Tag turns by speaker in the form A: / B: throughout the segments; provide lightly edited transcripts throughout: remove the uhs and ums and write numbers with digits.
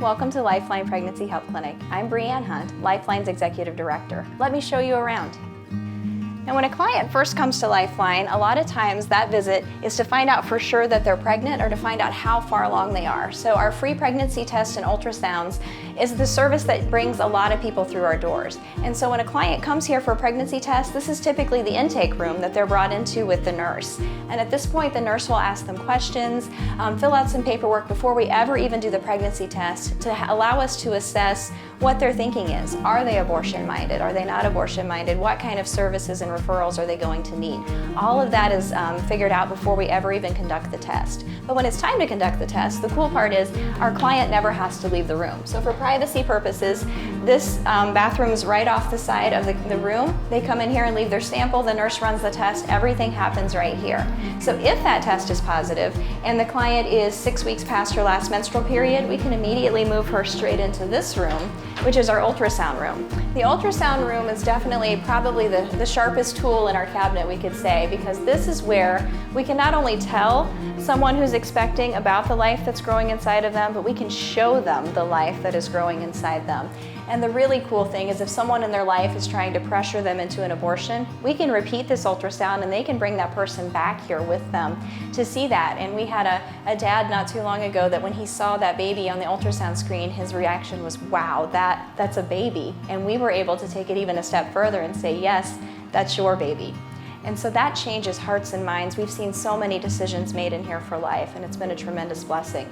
A: Welcome to Lifeline Pregnancy Health Clinic. I'm Breanne Hunt, Lifeline's Executive Director. Let me show you around. Now, when a client first comes to Lifeline, a lot of times that visit is to find out for sure that they're pregnant or to find out how far along they are. So our free pregnancy test and ultrasounds is the service that brings a lot of people through our doors. And so when a client comes here for a pregnancy test, this is typically the intake room that they're brought into with the nurse. And at this point, the nurse will ask them questions, fill out some paperwork before we ever even do the pregnancy test to allow us to assess what their thinking is. Are they abortion-minded? Are they not abortion-minded? What kind of services and referrals are they going to need? All of that is figured out before we ever even conduct the test. But when it's time to conduct the test, the cool part is our client never has to leave the room. So for privacy purposes, this bathroom is right off the side of the room. They come in here and leave their sample, the nurse runs the test, everything happens right here. So if that test is positive and the client is 6 weeks past her last menstrual period, we can immediately move her straight into this room, which is our ultrasound room. The ultrasound room is definitely probably the sharpest tool in our cabinet, we could say, because this is where we can not only tell someone who's expecting about the life that's growing inside of them, but we can show them the life that is growing inside them. And the really cool thing is if someone in their life is trying to pressure them into an abortion, we can repeat this ultrasound and they can bring that person back here with them to see that. And we had a dad not too long ago that when he saw that baby on the ultrasound screen, his reaction was, wow, that's a baby. And we were able to take it even a step further and say, yes, that's your baby. And so that changes hearts and minds. We've seen so many decisions made in here for life, and it's been a tremendous blessing.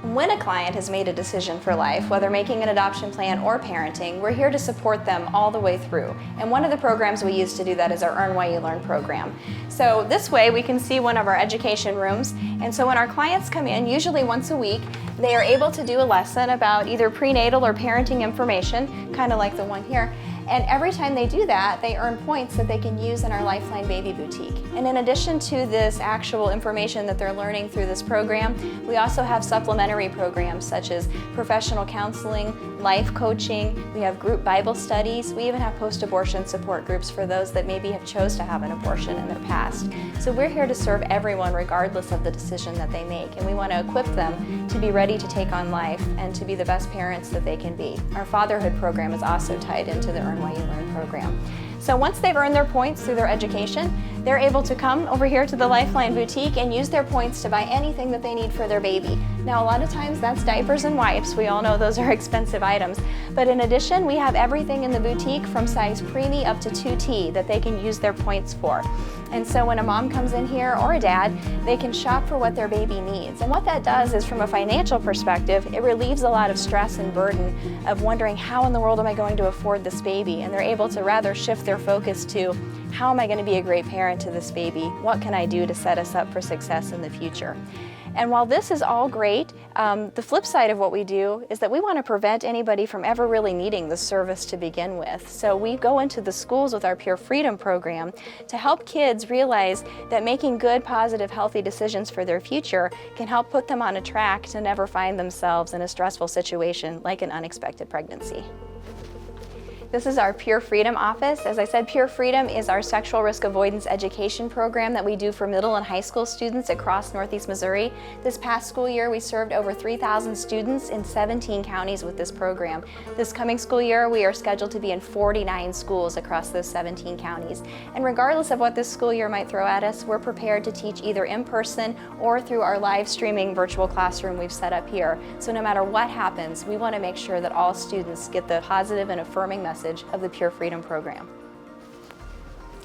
A: When a client has made a decision for life, whether making an adoption plan or parenting, we're here to support them all the way through. And one of the programs we use to do that is our Earn While You Learn program. So this way we can see one of our education rooms. And so when our clients come in, usually once a week, they are able to do a lesson about either prenatal or parenting information, kind of like the one here. And every time they do that, they earn points that they can use in our Lifeline Baby Boutique. And in addition to this actual information that they're learning through this program, we also have supplementary programs such as professional counseling, life coaching, we have group Bible studies, we even have post-abortion support groups for those that maybe have chose to have an abortion in their past. So we're here to serve everyone regardless of the decision that they make, and we want to equip them to be ready to take on life and to be the best parents that they can be. Our fatherhood program is also tied into the Earn While You Learn program. So once they've earned their points through their education, they're able to come over here to the Lifeline Boutique and use their points to buy anything that they need for their baby. Now, a lot of times that's diapers and wipes. We all know those are expensive items. But in addition, we have everything in the boutique from size preemie up to 2T that they can use their points for. And so when a mom comes in here or a dad, they can shop for what their baby needs. And what that does is, from a financial perspective, it relieves a lot of stress and burden of wondering, how in the world am I going to afford this baby? And they're able to rather shift their focus to, how am I going to be a great parent to this baby? What can I do to set us up for success in the future? And while this is all great, the flip side of what we do is that we want to prevent anybody from ever really needing the service to begin with. So we go into the schools with our Pure Freedom program to help kids realize that making good, positive, healthy decisions for their future can help put them on a track to never find themselves in a stressful situation like an unexpected pregnancy. This is our Pure Freedom office. As I said, Pure Freedom is our sexual risk avoidance education program that we do for middle and high school students across Northeast Missouri. This past school year, we served over 3,000 students in 17 counties with this program. This coming school year, we are scheduled to be in 49 schools across those 17 counties. And regardless of what this school year might throw at us, we're prepared to teach either in person or through our live streaming virtual classroom we've set up here. So no matter what happens, we want to make sure that all students get the positive and affirming message of the Pure Freedom program.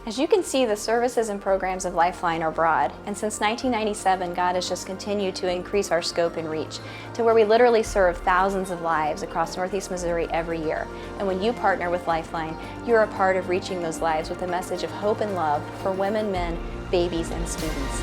A: As you can see, the services and programs of Lifeline are broad, and since 1997, God has just continued to increase our scope and reach to where we literally serve thousands of lives across Northeast Missouri every year. And when you partner with Lifeline, you're a part of reaching those lives with a message of hope and love for women, men, babies, and students.